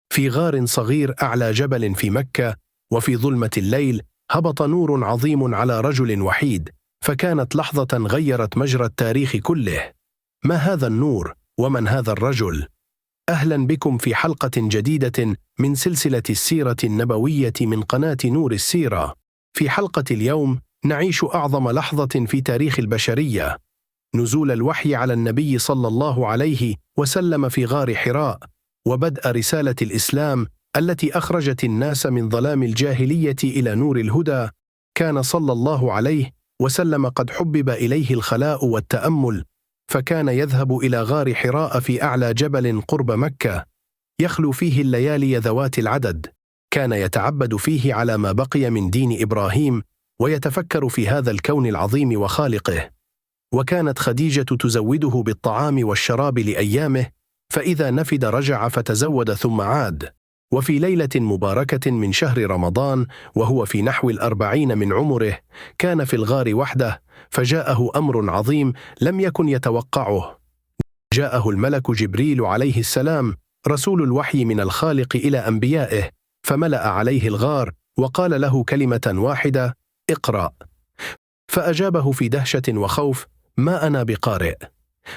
في غار صغير أعلى جبل في مكة، وفي ظلمة الليل هبط نور عظيم على رجل وحيد، فكانت لحظة غيرت مجرى التاريخ كله. ما هذا النور؟ ومن هذا الرجل؟ أهلا بكم في حلقة جديدة من سلسلة السيرة النبوية من قناة نور السيرة. في حلقة اليوم نعيش أعظم لحظة في تاريخ البشرية، نزول الوحي على النبي صلى الله عليه وسلم في غار حراء، وبدء رسالة الإسلام التي أخرجت الناس من ظلام الجاهلية إلى نور الهدى. كان صلى الله عليه وسلم قد حبب إليه الخلاء والتأمل، فكان يذهب إلى غار حراء في أعلى جبل قرب مكة، يخلو فيه الليالي ذوات العدد. كان يتعبد فيه على ما بقي من دين إبراهيم، ويتفكر في هذا الكون العظيم وخالقه. وكانت خديجة تزوده بالطعام والشراب لأيامه، فإذا نفد رجع فتزود ثم عاد. وفي ليلة مباركة من شهر رمضان، وهو في نحو 40 من عمره، كان في الغار وحده، فجاءه أمر عظيم لم يكن يتوقعه. جاءه الملك جبريل عليه السلام، رسول الوحي من الخالق إلى أنبيائه، فملأ عليه الغار وقال له كلمة واحدة: اقرأ. فأجابه في دهشة وخوف: ما أنا بقارئ.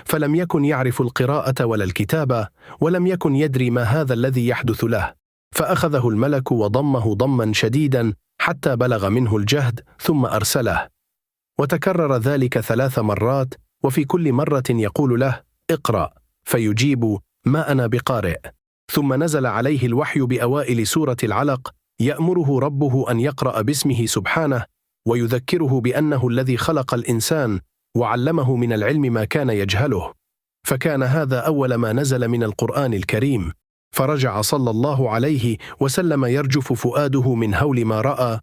فلم يكن يعرف القراءة ولا الكتابة، ولم يكن يدري ما هذا الذي يحدث له. فأخذه الملك وضمه ضما شديدا حتى بلغ منه الجهد، ثم أرسله. وتكرر ذلك 3 مرات، وفي كل مرة يقول له: اقرأ، فيجيب: ما أنا بقارئ. ثم نزل عليه الوحي بأوائل سورة العلق، يأمره ربه أن يقرأ باسمه سبحانه، ويذكره بأنه الذي خلق الإنسان وعلمه من العلم ما كان يجهله. فكان هذا أول ما نزل من القرآن الكريم. فرجع صلى الله عليه وسلم يرجف فؤاده من هول ما رأى،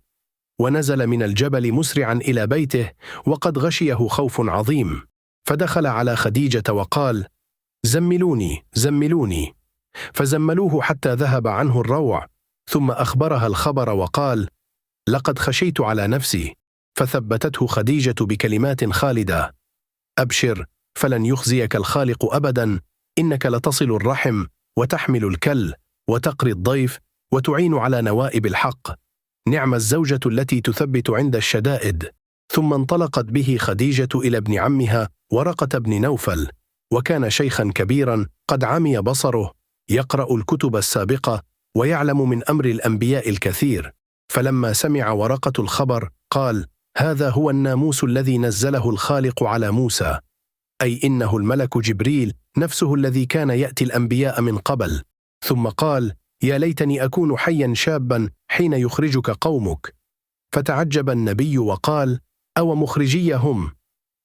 ونزل من الجبل مسرعا إلى بيته وقد غشيه خوف عظيم. فدخل على خديجة وقال: زملوني زملوني. فزملوه حتى ذهب عنه الروع، ثم أخبرها الخبر وقال: لقد خشيت على نفسي. فثبتته خديجة بكلمات خالدة: أبشر، فلن يخزيك الخالق أبدا، إنك لتصل الرحم، وتحمل الكل، وتقري الضيف، وتعين على نوائب الحق. نعم الزوجة التي تثبت عند الشدائد. ثم انطلقت به خديجة إلى ابن عمها ورقة بن نوفل، وكان شيخا كبيرا قد عمي بصره، يقرأ الكتب السابقة ويعلم من أمر الأنبياء الكثير. فلما سمع ورقة الخبر قال: هذا هو الناموس الذي نزله الخالق على موسى، أي إنه الملك جبريل نفسه الذي كان يأتي الأنبياء من قبل. ثم قال: يا ليتني أكون حيا شابا حين يخرجك قومك. فتعجب النبي وقال: أو مخرجي هم؟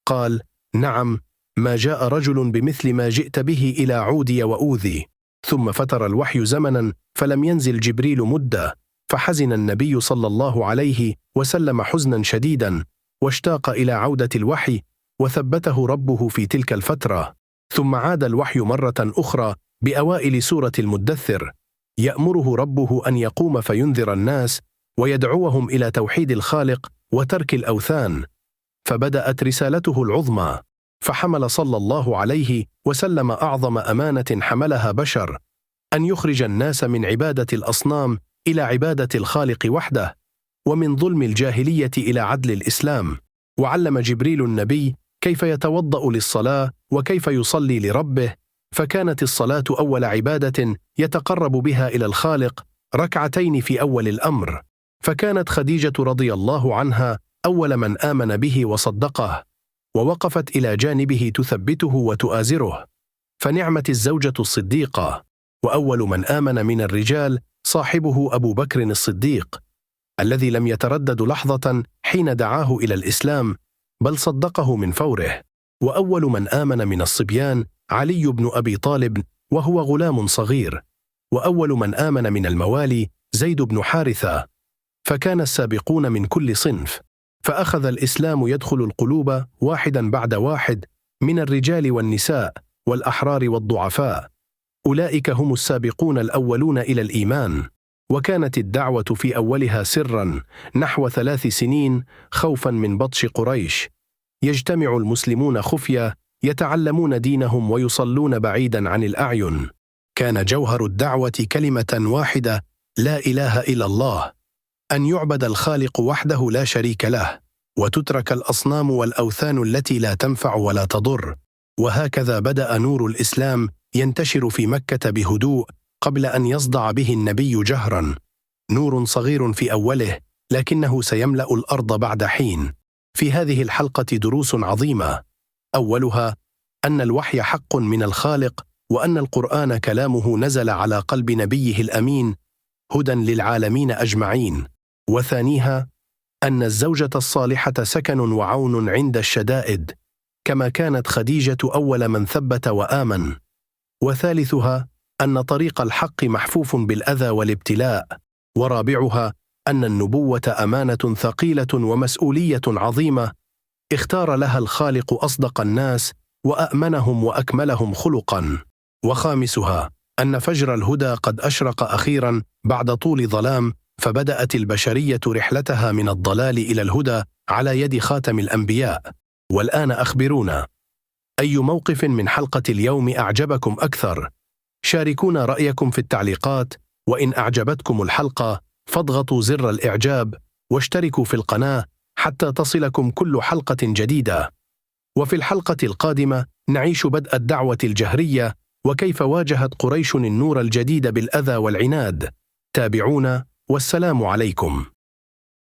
قال: نعم، ما جاء رجل بمثل ما جئت به إلى عودي وأوذي. ثم فتر الوحي زمنا، فلم ينزل جبريل مدة، فحزن النبي صلى الله عليه وسلم حزنا شديدا، واشتاق إلى عودة الوحي، وثبته ربه في تلك الفترة. ثم عاد الوحي مرة أخرى بأوائل سورة المدثر، يأمره ربه أن يقوم فينذر الناس، ويدعوهم إلى توحيد الخالق وترك الأوثان. فبدأت رسالته العظمى، فحمل صلى الله عليه وسلم أعظم أمانة حملها بشر، أن يخرج الناس من عبادة الأصنام إلى عبادة الخالق وحده، ومن ظلم الجاهلية إلى عدل الإسلام. وعلم جبريل النبي كيف يتوضأ للصلاة وكيف يصلي لربه، فكانت الصلاة أول عبادة يتقرب بها إلى الخالق، 2 في أول الأمر. فكانت خديجة رضي الله عنها أول من آمن به وصدقه، ووقفت إلى جانبه تثبته وتؤازره. فنعمت الزوجة الصديقة. وأول من آمن من الرجال صاحبه أبو بكر الصديق، الذي لم يتردد لحظة حين دعاه إلى الإسلام، بل صدقه من فوره. وأول من آمن من الصبيان علي بن أبي طالب، وهو غلام صغير. وأول من آمن من الموالي زيد بن حارثة. فكان السابقون من كل صنف، فأخذ الإسلام يدخل القلوب واحدا بعد واحد، من الرجال والنساء والأحرار والضعفاء. أولئك هم السابقون الأولون إلى الإيمان. وكانت الدعوة في أولها سرا نحو 3 سنين، خوفا من بطش قريش. يجتمع المسلمون خفية، يتعلمون دينهم ويصلون بعيدا عن الأعين. كان جوهر الدعوة كلمة واحدة: لا إله إلا الله، أن يعبد الخالق وحده لا شريك له، وتترك الأصنام والأوثان التي لا تنفع ولا تضر. وهكذا بدأ نور الإسلام ينتشر في مكة بهدوء قبل أن يصدع به النبي جهرا. نور صغير في أوله، لكنه سيملأ الأرض بعد حين. في هذه الحلقة دروس عظيمة. أولها أن الوحي حق من الخالق، وأن القرآن كلامه نزل على قلب نبيه الأمين هدى للعالمين أجمعين. وثانيها أن الزوجة الصالحة سكن وعون عند الشدائد، كما كانت خديجة أول من ثبت وآمن. وثالثها أن طريق الحق محفوف بالأذى والابتلاء. ورابعها أن النبوة أمانة ثقيلة ومسؤولية عظيمة، اختار لها الخالق أصدق الناس وأأمنهم وأكملهم خلقا. وخامسها أن فجر الهدى قد أشرق أخيرا بعد طول ظلام، فبدأت البشرية رحلتها من الضلال إلى الهدى على يد خاتم الأنبياء. والآن أخبرونا، أي موقف من حلقة اليوم أعجبكم أكثر؟ شاركونا رأيكم في التعليقات، وإن أعجبتكم الحلقة فاضغطوا زر الإعجاب واشتركوا في القناة حتى تصلكم كل حلقة جديدة. وفي الحلقة القادمة نعيش بدء الدعوة الجهرية، وكيف واجهت قريش النور الجديد بالأذى والعناد. تابعونا، والسلام عليكم.